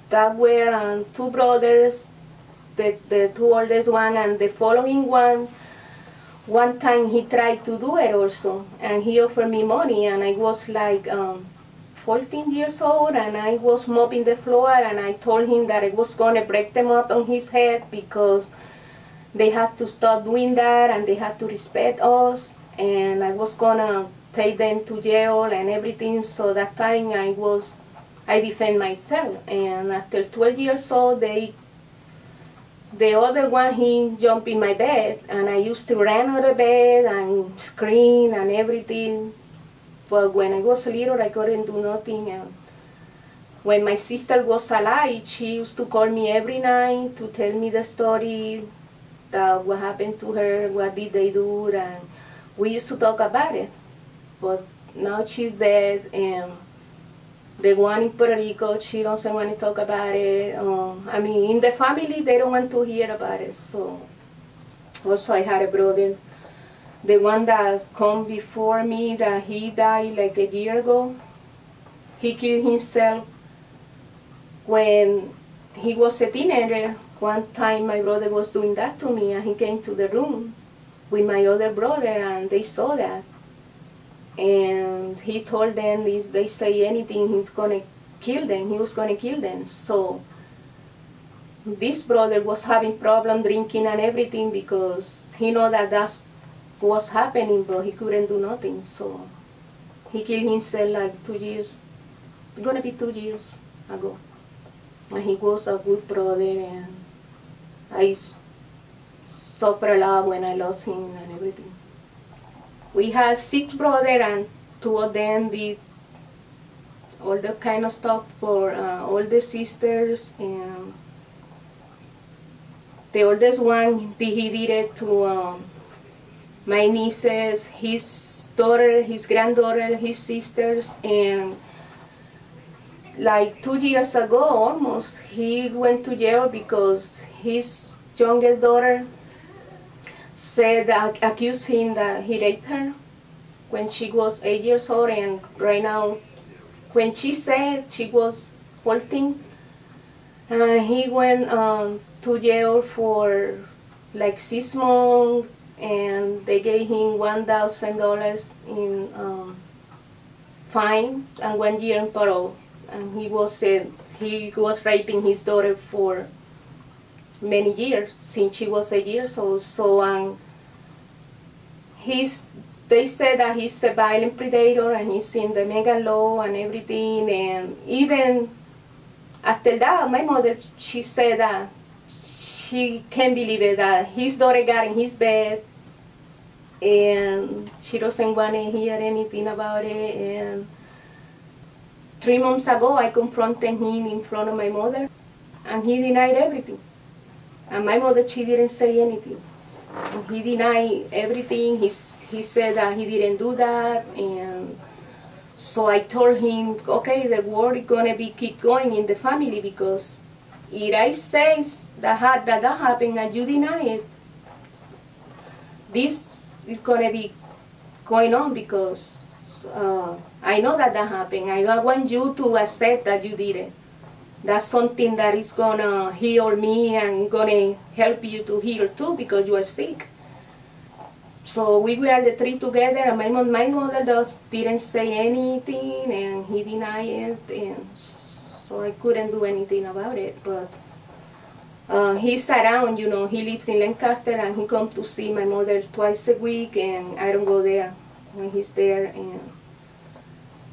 That were two brothers, the two oldest one, and the following one time he tried to do it also, and he offered me money, and I was like 14 years old, and I was mopping the floor, and I told him that I was going to break them up on his head because they had to stop doing that, and they had to respect us, and I was going to take them to jail and everything. So that time I defend myself, and after 12 years old, the other one, he jumped in my bed, and I used to run out of bed and scream and everything. But when I was little, I couldn't do nothing. And when my sister was alive, she used to call me every night to tell me the story, that what happened to her, what did they do, and we used to talk about it. But now she's dead, and the one in Puerto Rico, she doesn't want to talk about it. I mean, in the family, they don't want to hear about it. So, also I had a brother, the one that come before me, that he died like a year ago. He killed himself when he was a teenager. One time my brother was doing that to me, and he came to the room with my other brother, and they saw that. And he told them if they say anything, he's going to kill them. He was going to kill them. So this brother was having problem drinking and everything because he know that that's what's happening, but he couldn't do nothing. So he killed himself like 2 years. It's going to be 2 years ago. And he was a good brother, and I suffered a lot when I lost him and everything. We had 6 brothers, and 2 of them did all the kind of stuff for all the sisters. And the oldest one, he did it to my nieces, his daughter, his granddaughter, his sisters. And like 2 years ago almost, he went to jail because his youngest daughter accused him that he raped her when she was 8 years old, and right now, when she said she was 14, he went to jail for like 6 months, and they gave him $1,000 in fine and 1 year in parole. And he was raping his daughter for many years, since she was 8 years old. So they said that he's a violent predator, and he's in the mega law and everything. And even after that, my mother, she said that she can't believe it, that his daughter got in his bed, and she doesn't want to hear anything about it. And 3 months ago, I confronted him in front of my mother, and he denied everything. And my mother, she didn't say anything. And he denied everything. He said that he didn't do that. And so I told him, okay, the war is going to keep going in the family, because if I say that happened and you deny it, this is going to be going on, because I know that happened. I don't want you to accept that you did it. That's something that is going to heal me and going to help you to heal too, because you are sick. So we were the 3 together, and my mother didn't say anything, and he denied it, and so I couldn't do anything about it. But he's around, you know, he lives in Lancaster, and he comes to see my mother twice a week, and I don't go there when he's there. And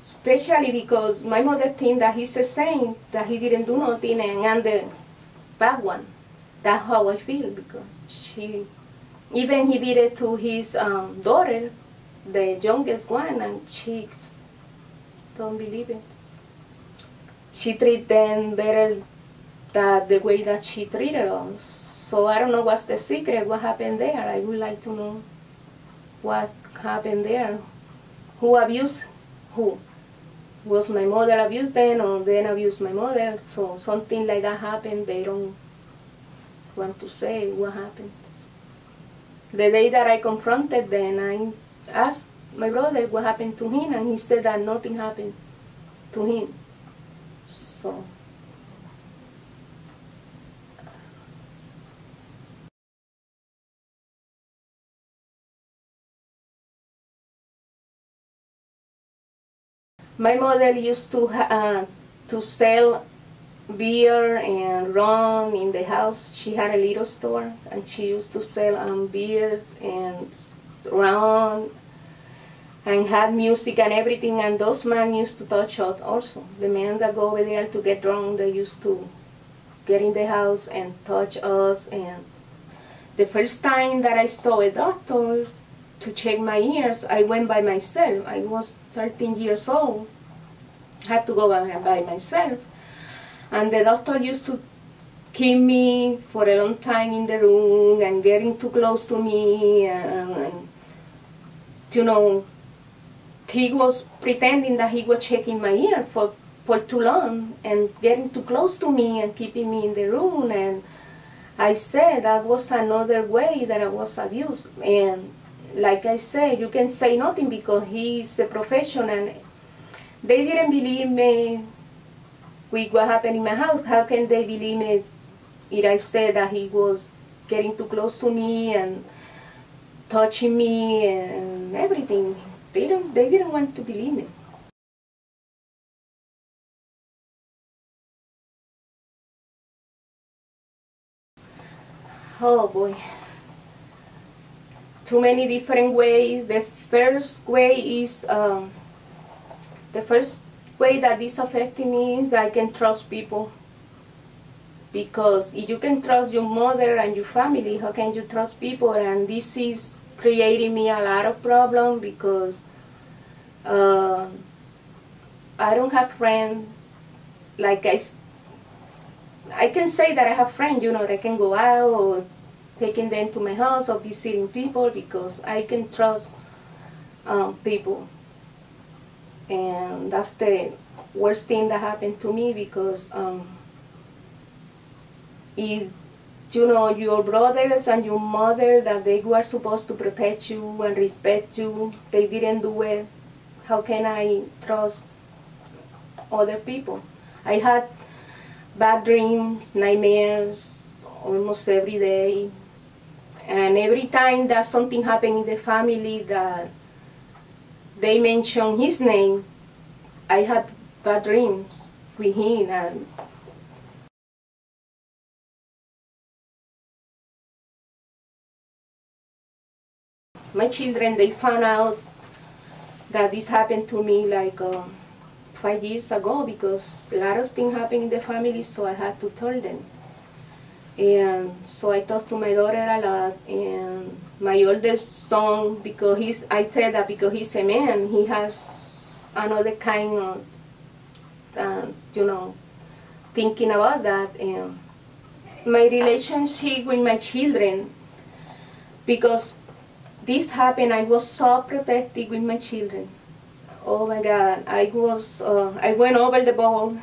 especially because my mother thinks that he's a saint, that he didn't do nothing, and I'm the bad one. That's how I feel, because even he did it to his daughter, the youngest one, and she don't believe it. She treated them better than the way that she treated us. So I don't know what's the secret, what happened there. I would like to know what happened there. Who abused who? Was my mother abused them, or then abused my mother? So something like that happened. They don't want to say what happened. The day that I confronted them, I asked my brother what happened to him, and he said that nothing happened to him. So my mother used to sell beer and rum in the house. She had a little store, and she used to sell beers and rum and had music and everything. And those men used to touch us also. The men that go over there to get drunk, they used to get in the house and touch us. And the first time that I saw a doctor to check my ears, I went by myself. I was 13 years old. Had to go by myself. And the doctor used to keep me for a long time in the room and getting too close to me. And you know, he was pretending that he was checking my ear for too long and getting too close to me and keeping me in the room. And I said that was another way that I was abused. And like I said, you can say nothing because he's a professional. They didn't believe me with what happened in my house. How can they believe me if I said that he was getting too close to me and touching me and everything? They didn't want to believe me. Oh boy. Too many different ways. The first way that this affected me is that I can trust people. Because if you can trust your mother and your family, how can you trust people? And this is creating me a lot of problems because I don't have friends. Like I can say that I have friends, you know, that can go out or taking them to my house or visiting people because I can trust people. And that's the worst thing that happened to me because if you know your brothers and your mother that they were supposed to protect you and respect you, they didn't do it, how can I trust other people? I had bad dreams, nightmares almost every day. And every time that something happened in the family that they mentioned his name, I had bad dreams with him. And my children, they found out that this happened to me like 5 years ago because a lot of things happened in the family, so I had to tell them. And so I talked to my daughter a lot, and my oldest son, because I said that because he's a man, he has another kind of, you know, thinking about that. And my relationship with my children, because this happened, I was so protective with my children. Oh my God, I went over the ball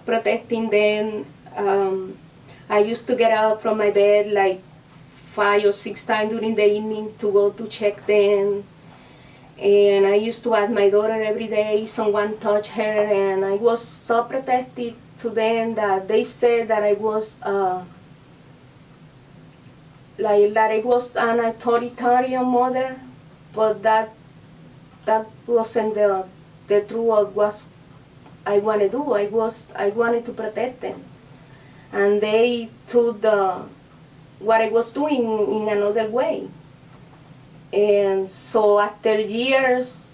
protecting them. I used to get up from my bed like 5 or 6 times during the evening to go to check them. And I used to ask my daughter every day someone touched her, and I was so protective to them that they said that I was an authoritarian mother, but that wasn't the truth of what I want to do. I wanted to protect them. And they took what I was doing in another way. And so after years,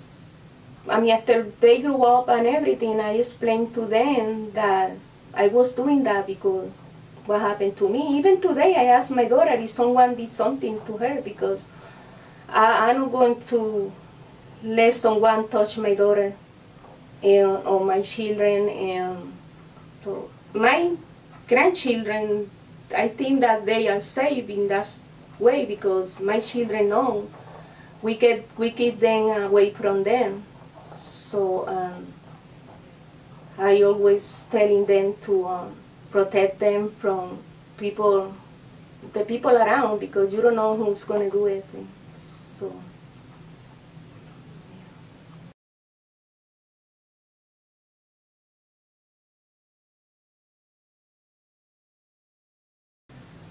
after they grew up and everything, I explained to them that I was doing that because what happened to me. Even today, I asked my daughter if someone did something to her because I'm not going to let someone touch my daughter or my children. And so my grandchildren, I think that they are safe in that way because my children know we keep them away from them. So I always telling them to protect them from the people around because you don't know who's going to do it. So.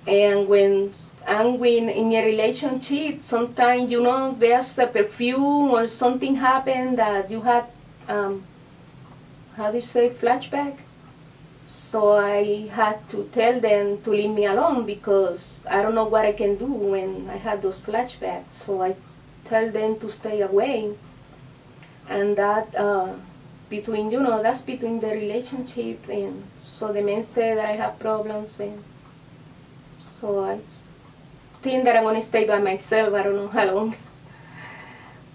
And when I'm in a relationship, sometimes, you know, there's a perfume or something happened that you had, how do you say, flashback? So I had to tell them to leave me alone because I don't know what I can do when I had those flashbacks. So I tell them to stay away. And that, between, you know, that's between the relationship. And so the men say that I have problems. And so I think that I'm going to stay by myself. I don't know how long.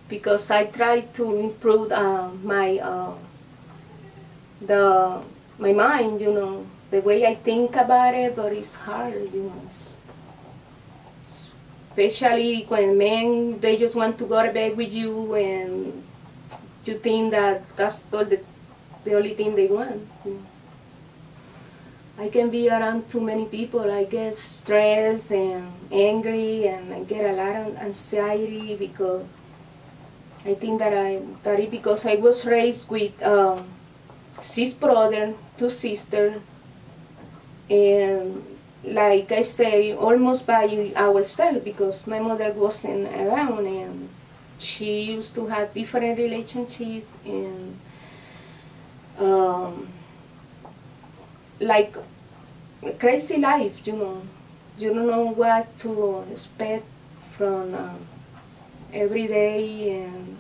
Because I try to improve my mind, you know, the way I think about it, but it's hard, you know. Especially when men, they just want to go to bed with you and you think that that's all the only thing they want. You know. I can be around too many people. I get stressed and angry, and I get a lot of anxiety because I think that it's because I was raised with 6 brothers, 2 sisters, and like I say, almost by ourselves because my mother wasn't around and she used to have different relationships and like a crazy life, you know. You don't know what to expect from every day, and